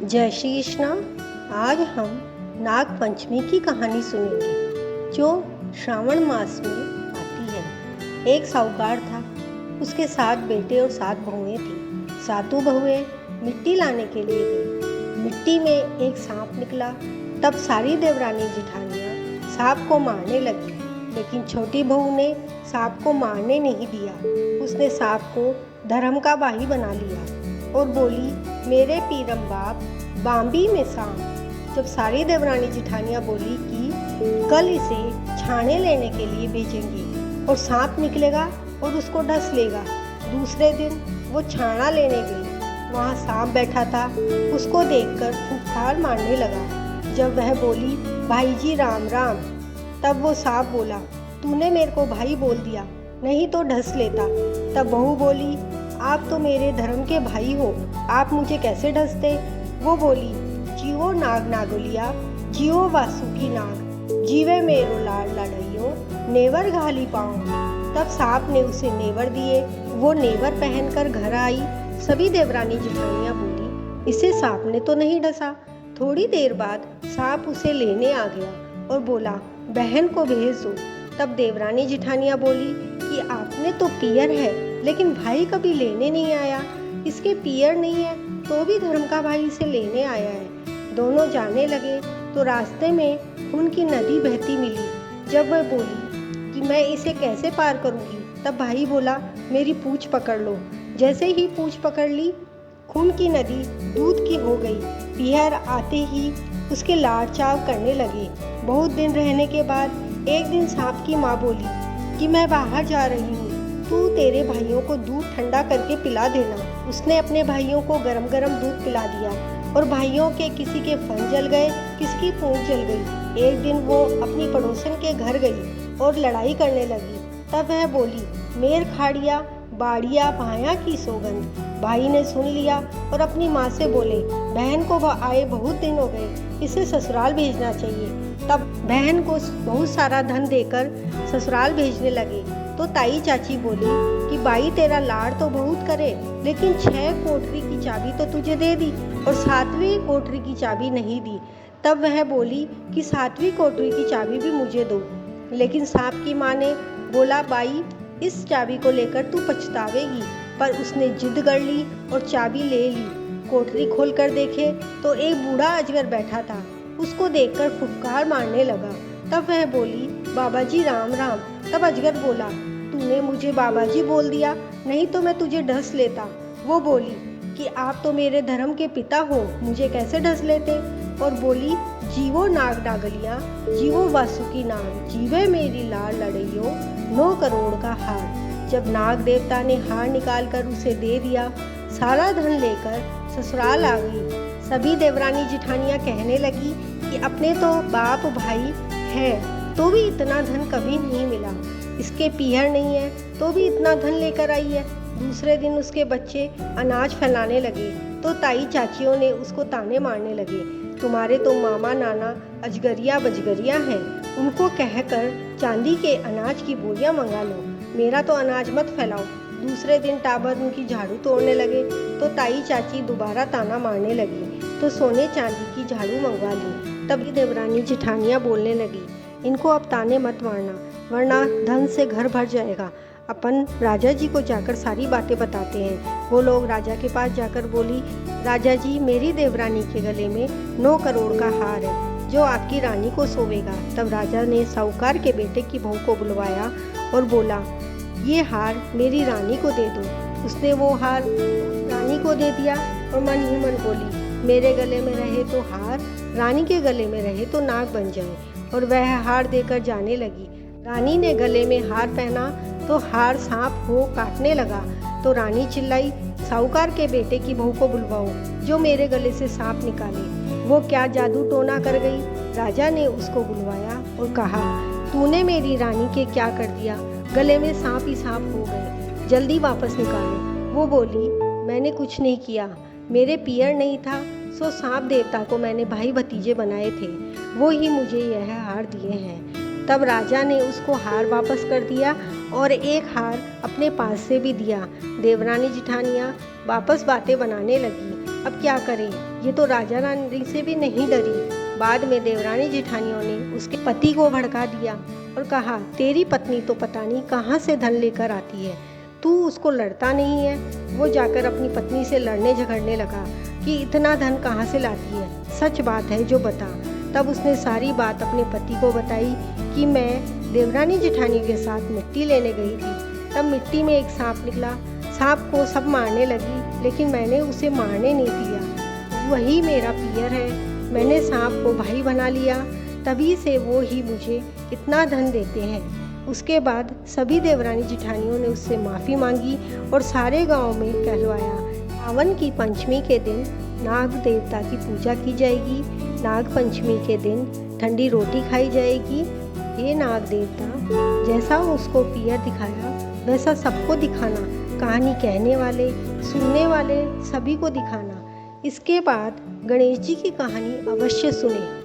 जय श्री कृष्णा। आज हम नाग पंचमी की कहानी सुनेंगे जो श्रावण मास में आती है। एक साहूकार था, उसके 7 बेटे और 7 बहुएं थी। सातों बहुएं मिट्टी लाने के लिए गई। मिट्टी में एक सांप निकला। तब सारी देवरानी जिठानियाँ सांप को मारने लगी, लेकिन छोटी बहू ने सांप को मारने नहीं दिया। उसने सांप को धर्म का बाही बना लिया और बोली, मेरे पीरम बाप बाम्बी में सांप। जब सारी देवरानी जिठानियाँ बोली कि कल इसे छाने लेने के लिए भेजेंगी और सांप निकलेगा और उसको डस लेगा। दूसरे दिन वो छाना लेने गई। वहाँ सांप बैठा था। उसको देखकर फुफकार मारने लगा। जब वह बोली, भाई जी राम राम, तब वो सांप बोला, तूने मेरे को भाई बोल दिया, नहीं तो ढस लेता। तब बहू बोली, आप तो मेरे धर्म के भाई हो, आप मुझे कैसे ढसते। वो बोली, जीवो नाग नागोलिया, जीवो वासुकी नाग, जीवे मेरो लाड लड़इयो, नेवर घाली पाऊँ। तब सांप ने उसे नेवर दिए। वो नेवर पहनकर घर आई। सभी देवरानी जिठानियाँ बोली, इसे सांप ने तो नहीं डसा। थोड़ी देर बाद सांप उसे लेने आ गया और बोला, बहन को भेज दो। तब देवरानी जिठानियाँ बोली कि आपने तो पियर है, लेकिन भाई कभी लेने नहीं आया। इसके पियर नहीं है तो भी धर्म का भाई इसे लेने आया है। दोनों जाने लगे तो रास्ते में खून की नदी बहती मिली। जब वह बोली कि मैं इसे कैसे पार करूंगी, तब भाई बोला, मेरी पूंछ पकड़ लो। जैसे ही पूंछ पकड़ ली, खून की नदी दूध की हो गई। पियर आते ही उसके लाड़ चाव करने लगे। बहुत दिन रहने के बाद एक दिन सांप की माँ बोली कि मैं बाहर जा रही हूँ, तू तेरे भाइयों को दूध ठंडा करके पिला देना। उसने अपने भाइयों को गरम गरम दूध पिला दिया और भाइयों के किसी के फन जल गए, किसी की पूंछ जल गई। एक दिन वो अपनी पड़ोसन के घर गई और लड़ाई करने लगी। तब वह बोली, मेर खाड़िया बाड़िया भाया की सौगंध। भाई ने सुन लिया और अपनी माँ से बोले, बहन को आए बहुत दिन हो गए, इसे ससुराल भेजना चाहिए। तब बहन को बहुत सारा धन देकर ससुराल भेजने लगे। तो ताई चाची बोली कि भाई तेरा लाड़ तो बहुत करे, लेकिन 6 कोठरी की चाबी तो तुझे दे दी और 7वीं कोठरी की चाबी नहीं दी। तब वह बोली कि 7वीं कोठरी की चाबी भी मुझे दो। लेकिन सांप की माँ ने बोला, बाई इस चाबी को लेकर तू पछतावेगी। पर उसने जिद कर ली और चाबी ले ली। कोठरी खोल कर देखे तो एक बूढ़ा अजगर बैठा था। उसको देखकर फुफकार मारने लगा। तब वह बोली, बाबा जी राम राम। तब अजगर बोला, तूने मुझे बाबा जी बोल दिया, नहीं तो मैं तुझे ढस लेता। वो बोली कि आप तो मेरे धर्म के पिता हो, मुझे कैसे ढस लेते। और बोली, जीवो नाग डागलिया, जीवो वासुकी नाग, जीवे मेरी लाड़ लड़इयो, 9 करोड़ का हार। जब नाग देवता ने हार निकाल कर उसे दे दिया, सारा धन लेकर ससुराल आ गई। सभी देवरानी जिठानियाँ कहने लगी कि अपने तो बाप भाई है तो भी इतना धन कभी नहीं मिला। इसके पीहर नहीं है तो भी इतना धन लेकर आई है। दूसरे दिन उसके बच्चे अनाज फैलाने लगे तो ताई चाचियों ने उसको ताने मारने लगे, तुम्हारे तो मामा नाना अजगरिया बजगरिया हैं, उनको कहकर चांदी के अनाज की बोरियां मंगा लो, मेरा तो अनाज मत फैलाओ। दूसरे दिन टाबर उनकी झाड़ू तोड़ने लगे तो ताई चाची दोबारा ताना मारने लगी तो सोने चांदी की झाड़ू मंगवा ली। तभी देवरानी जिठानियाँ बोलने लगी, इनको अब ताने मत मारना, वरना धन से घर भर जाएगा। अपन राजा जी को जाकर सारी बातें बताते हैं। वो लोग राजा के पास जाकर बोली, राजा जी मेरी देवरानी के गले में 9 करोड़ का हार है जो आपकी रानी को सोवेगा। तब राजा ने साहूकार के बेटे की बहू को बुलवाया और बोला, ये हार मेरी रानी को दे दो। उसने वो हार रानी को दे दिया और मन ही मन बोली, मेरे गले में रहे तो हार, रानी के गले में रहे तो नाग बन जाए। और वह हार देकर जाने लगी। रानी ने गले में हार पहना तो हार सांप हो काटने लगा। तो रानी चिल्लाई, साहूकार के बेटे की बहू को बुलवाओ जो मेरे गले से सांप निकाले। वो क्या जादू टोना कर गई। राजा ने उसको बुलवाया और कहा, तूने मेरी रानी के क्या कर दिया, गले में सांप ही सांप हो गए, जल्दी वापस निकालो। वो बोली, मैंने कुछ नहीं किया, मेरे पियर नहीं था, सो सांप देवता को मैंने भाई भतीजे बनाए थे, वो ही मुझे यह हार दिए हैं। तब राजा ने उसको हार वापस कर दिया और एक हार अपने पास से भी दिया। देवरानी जिठानियाँ वापस बातें बनाने लगी। अब क्या करें, ये तो राजा रानी से भी नहीं डरी। बाद में देवरानी जेठानियों ने उसके पति को भड़का दिया और कहा, तेरी पत्नी तो पता नहीं कहाँ से धन लेकर आती है, तू उसको लड़ता नहीं है। वो जाकर अपनी पत्नी से लड़ने झगड़ने लगा कि इतना धन कहाँ से लाती है, सच बात है जो बता। तब उसने सारी बात अपने पति को बताई कि मैं देवरानी जेठानी के साथ मिट्टी लेने गई थी। तब मिट्टी में एक सांप निकला। सांप को सब मारने लगी, लेकिन मैंने उसे मारने नहीं दिया। वही मेरा पियर है, मैंने सांप को भाई बना लिया, तभी से वो ही मुझे इतना धन देते हैं। उसके बाद सभी देवरानी जेठानियों ने उससे माफ़ी मांगी और सारे गांव में कहलवाया। सावन की पंचमी के दिन नाग देवता की पूजा की जाएगी। नाग पंचमी के दिन ठंडी रोटी खाई जाएगी। ये नाग देवता जैसा उसको पियर दिखाया वैसा सबको दिखाना, कहानी कहने वाले, सुनने वाले सभी को दिखाना। इसके बाद गणेश जी की कहानी अवश्य सुने।